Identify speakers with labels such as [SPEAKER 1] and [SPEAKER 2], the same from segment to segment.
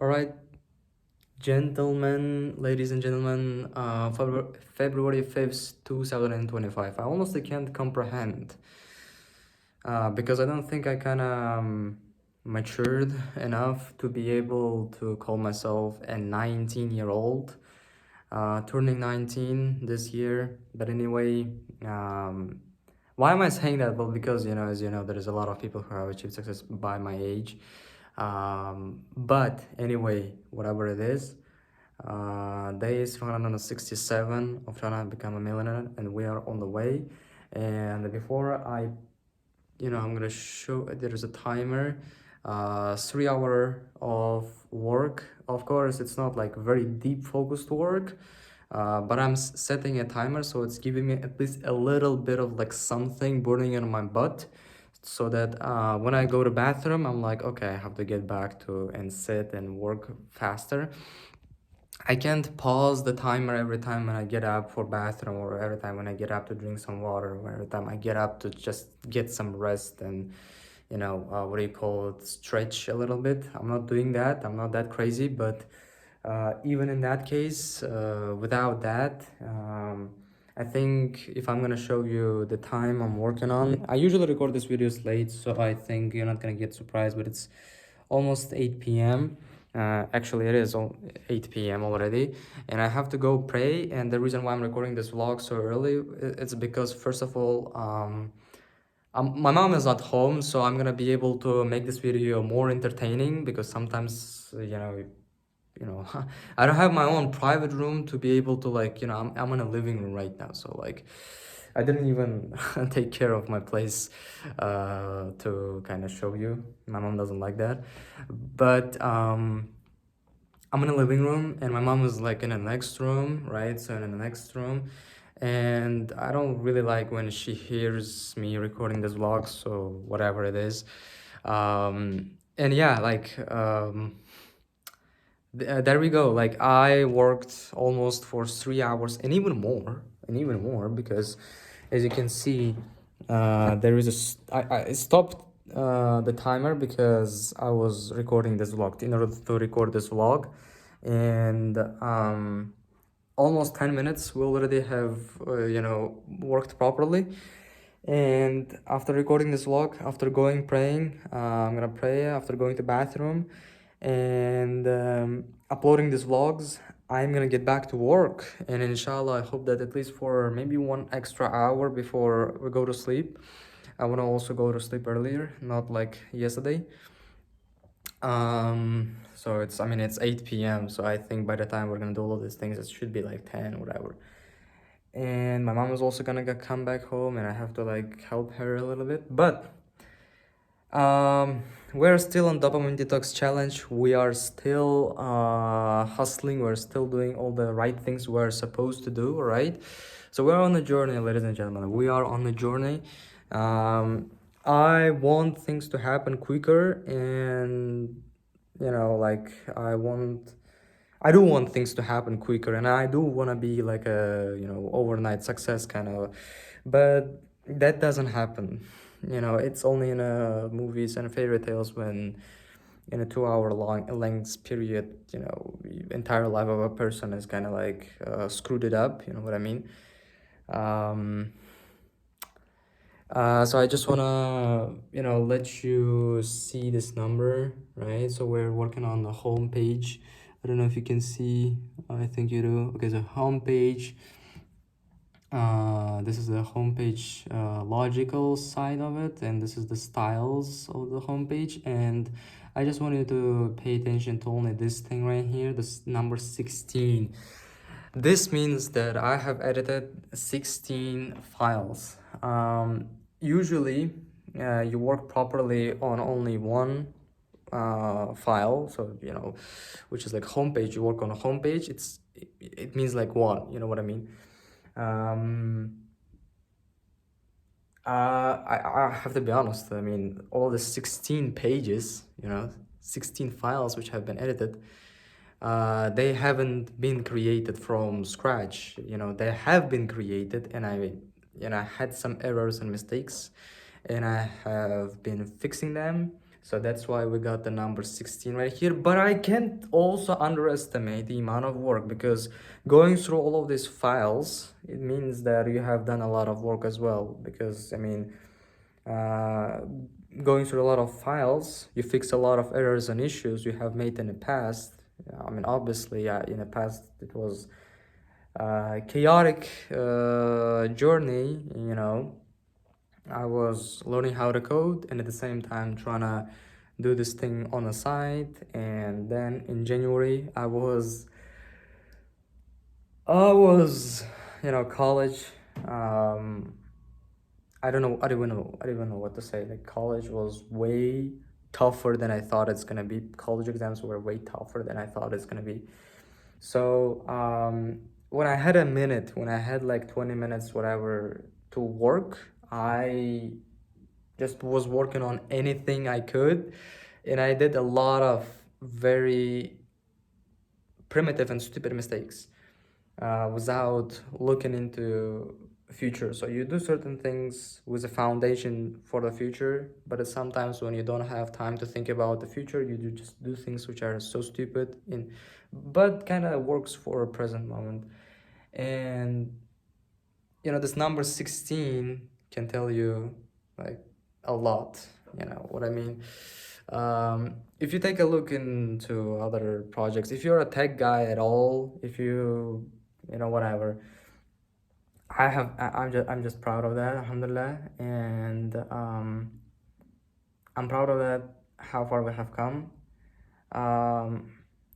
[SPEAKER 1] All right, gentlemen, ladies and gentlemen, February 5th, 2025. I honestly can't comprehend because I don't think I kind of matured enough to be able to call myself a 19-year-old, turning 19 this year. But anyway, um, why am I saying that? Well, because, as you know, there is a lot of people who have achieved success by my age. But anyway, whatever it is, day is 167 of trying to become a millionaire, and we are on the way. And before I'm gonna show, there is a timer, 3 hour of work. Of course, it's not like very deep focused work, but I'm setting a timer, so it's giving me at least a little bit of like something burning in my butt, so that when I go to bathroom, I'm like, okay, I have to get back to and sit and work faster. I can't pause the timer every time when I get up for bathroom, or every time when I get up to drink some water, or every time I get up to just get some rest and what do you call it, stretch a little bit. I'm not doing that. I'm not that crazy, but even in that case, without that, I think if I'm gonna show you the time I'm working on, I usually record these videos late, so I think you're not gonna get surprised, but it's almost 8 p.m. Actually, it is 8 p.m. already, and I have to go pray. And the reason why I'm recording this vlog so early, it's because first of all, my mom is not home, so I'm gonna be able to make this video more entertaining, because sometimes you know I don't have my own private room to be able to, like, I'm in a living room right now, so like I didn't even take care of my place to kind of show you. My mom doesn't like that, but I'm in a living room and my mom is like in the next room, right? So in the next room, and I don't really like when she hears me recording this vlog, so whatever it is. And yeah, like there we go. Like I worked almost for 3 hours and even more, because as you can see, there is I stopped the timer because I was recording this vlog, in order to record this vlog, and almost 10 minutes we already have worked properly. And after recording this vlog, after going praying, I'm gonna pray after going to bathroom, and uploading these vlogs, I'm gonna get back to work. And inshallah, I hope that at least for maybe 1 extra hour before we go to sleep, I want to also go to sleep earlier, not like yesterday. So it's 8 p.m, so I think by the time we're gonna do all of these things, it should be like 10, whatever. And my mom is also gonna come back home, and I have to like help her a little bit. But we're still on dopamine detox challenge. We are still hustling. We're still doing all the right things we're supposed to do, right? So we're on a journey, ladies and gentlemen. We are on a journey. I want things to happen quicker, and like I do want things to happen quicker, and I do want to be like a overnight success kind of, but that doesn't happen. It's only in movies and fairy tales, when in a 2 hour long length period, entire life of a person is kind of like screwed it up. You know what I mean? Um, so I just wanna, let you see this number, right? So we're working on the home page. I don't know if you can see. I think you do. Okay, so home page. This is the homepage logical side of it, and this is the styles of the homepage. And I just want you to pay attention to only this thing right here, this number 16. This means that I have edited 16 files. Usually you work properly on only one file, so which is like homepage. You work on a homepage, it means like one, you know what I mean. um I have to be honest. I mean, all the 16 pages, 16 files which have been edited, they haven't been created from scratch. They have been created, and I had some errors and mistakes, and I have been fixing them. So that's why we got the number 16 right here. But I can't also underestimate the amount of work, because going through all of these files, it means that you have done a lot of work as well. Because, I mean, uh, going through a lot of files, you fix a lot of errors and issues you have made in the past. I mean, obviously, in the past, it was a chaotic journey, you know. I was learning how to code and at the same time trying to do this thing on the side. And then in January, I was, college. Um, I don't even know what to say. Like, college was way tougher than I thought it's gonna be. College exams were way tougher than I thought it's gonna be. So when I had a minute, when I had like 20 minutes, whatever, to work, I just was working on anything I could, and I did a lot of very primitive and stupid mistakes without looking into future. So you do certain things with a foundation for the future, but sometimes when you don't have time to think about the future, you just do things which are so stupid but kind of works for a present moment. And this number 16 can tell you like a lot, you know what I mean. If you take a look into other projects, if you're a tech guy at all, if whatever, I'm just proud of that, alhamdulillah. And I'm proud of that, how far we have come. um,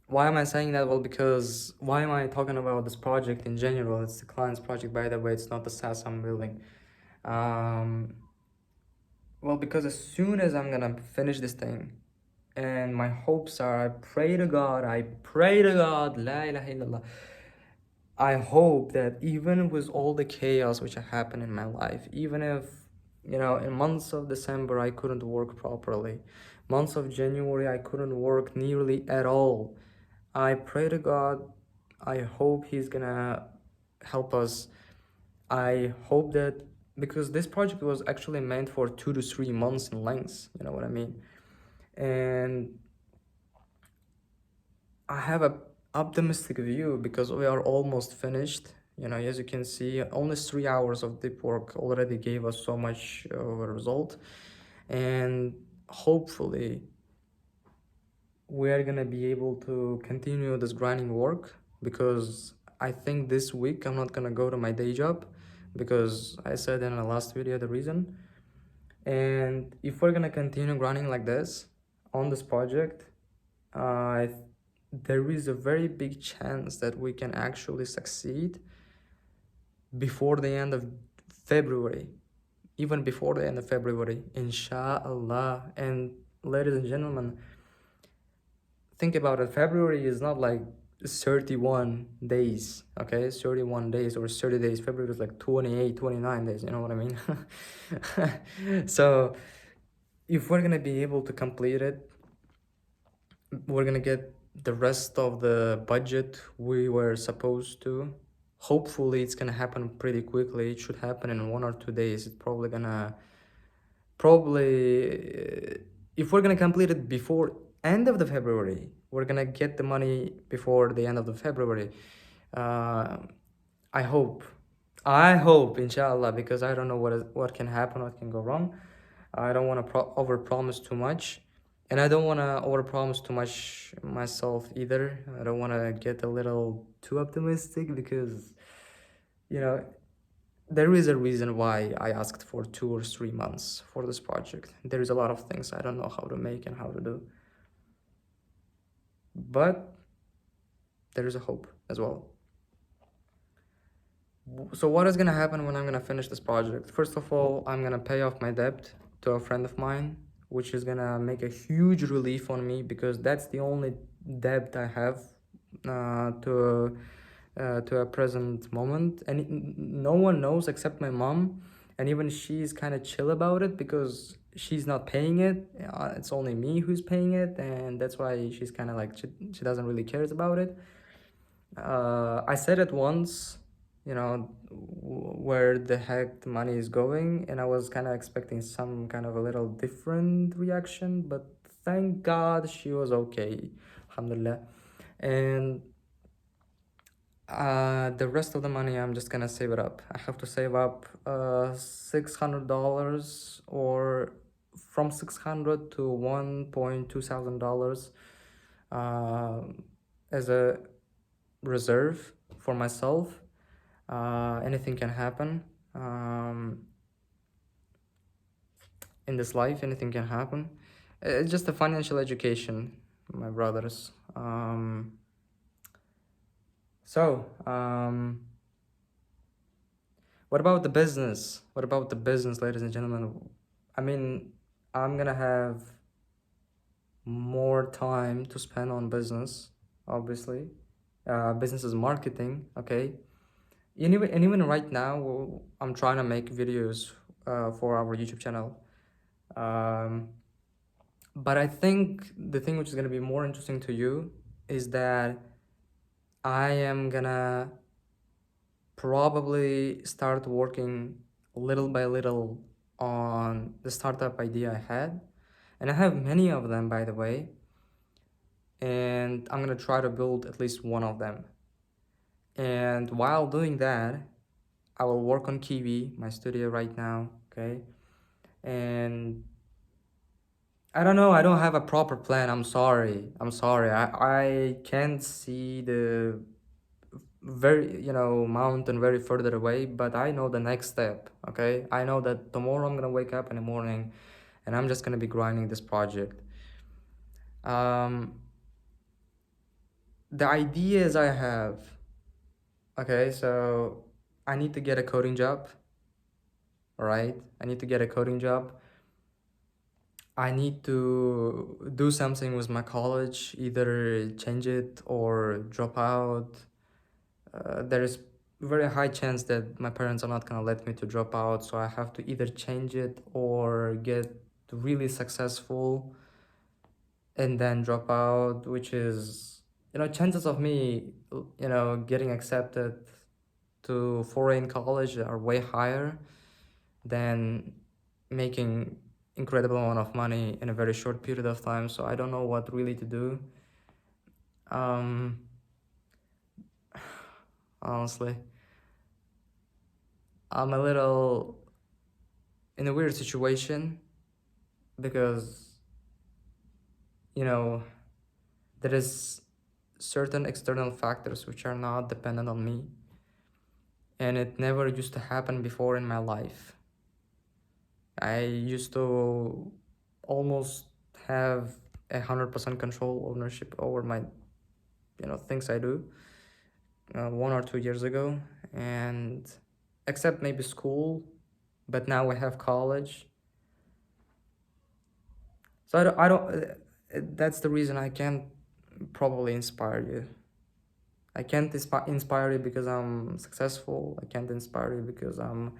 [SPEAKER 1] why am I saying that? Well, because why am I talking about this project in general? It's the client's project, by the way. It's not the SaaS I'm building. um, well, because as soon as I'm gonna finish this thing, and my hopes are, I pray to God, la ilaha illallah, I hope that even with all the chaos which happened in my life, even if, in months of December I couldn't work properly, months of January I couldn't work nearly at all, I pray to God, I hope He's gonna help us. I hope that, because this project was actually meant for 2 to 3 months in length, you know what I mean? And I have a optimistic view because we are almost finished. As you can see, only 3 hours of deep work already gave us so much of a result. And hopefully, we are gonna be able to continue this grinding work, because I think this week I'm not gonna go to my day job, because I said in the last video the reason. And if we're gonna continue grinding like this on this project, uh, there is a very big chance that we can actually succeed before the end of February, even before the end of February, inshallah. And ladies and gentlemen, think about it. February is not like 31 days, okay? 31 days or 30 days. February is like 28, 29 days, you know what I mean? So if we're gonna be able to complete it, we're gonna get the rest of the budget we were supposed to. Hopefully it's gonna happen pretty quickly. It should happen in 1 or 2 days. It's probably if we're gonna complete it before end of the February, we're gonna get the money before the end of the February. uh, I hope inshallah, because I don't know what can happen, what can go wrong. I don't want to over promise too much, and I don't want to over promise too much myself either. I don't want to get a little too optimistic, because you know there is a reason why I asked for 2 or 3 months for this project. There is a lot of things I don't know how to make and how to do, but there is a hope as well. So what is gonna happen when I'm gonna finish this project? First of all, I'm gonna pay off my debt to a friend of mine, which is gonna make a huge relief on me, because that's the only debt I have to a present moment, and no one knows except my mom, and even she's kind of chill about it because she's not paying it. It's only me who's paying it, and that's why she's kind of like she doesn't really cares about it. I said it once, where the heck the money is going, and I was kind of expecting some kind of a little different reaction, but thank God she was okay, alhamdulillah. And the rest of the money, I'm just gonna save it up. I have to save up $600, or from 600 to 1.2 thousand dollars, uh, as a reserve for myself. Anything can happen. In this life, anything can happen. It's just a financial education, my brothers. So, what about the business? What about the business, ladies and gentlemen? I mean, I'm gonna have more time to spend on business, obviously. Business is marketing, okay? And even right now, I'm trying to make videos for our YouTube channel. But I think the thing which is gonna be more interesting to you is that I am gonna probably start working little by little on the startup idea I had. And I have many of them, by the way. And I'm gonna try to build at least one of them. And while doing that, I will work on Kiwi, my studio right now, okay? And I don't know, I don't have a proper plan. I'm sorry. I can't see the very, mountain very further away, but I know the next step, okay? I know that tomorrow I'm gonna wake up in the morning and I'm just gonna be grinding this project. The ideas I have, okay, so I need to get a coding job, all right? I need to get a coding job. I need to do something with my college, either change it or drop out. There is very high chance that my parents are not gonna let me to drop out, so I have to either change it or get really successful and then drop out, which is, chances of me, getting accepted to foreign college are way higher than making incredible amount of money in a very short period of time. So I don't know what really to do. Honestly, I'm a little in a weird situation because, you know, there is certain external factors which are not dependent on me, and it never used to happen before in my life. I used to almost have 100% control ownership over my, things I do 1 or 2 years ago, and except maybe school, but now I have college. So that's the reason I can't probably inspire you. I can't inspire you because I'm successful. I can't inspire you because I'm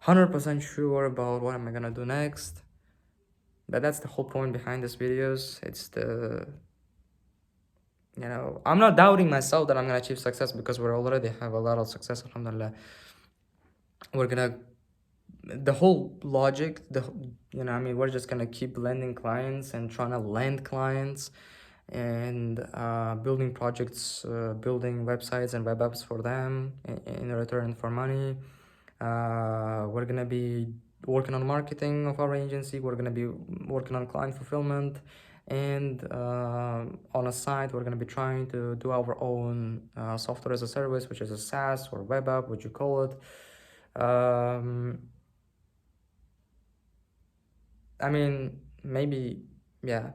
[SPEAKER 1] 100% sure about what am I gonna do next. But that's the whole point behind these videos. It's I'm not doubting myself that I'm gonna achieve success because we already have a lot of success, alhamdulillah. We're gonna, the whole logic, we're just gonna keep landing clients and trying to land clients and building projects, building websites and web apps for them in return for money. We're gonna be working on marketing of our agency. We're gonna be working on client fulfillment, and on a side, we're gonna be trying to do our own software as a service, which is a SaaS or web app, what you call it. I mean, maybe, yeah.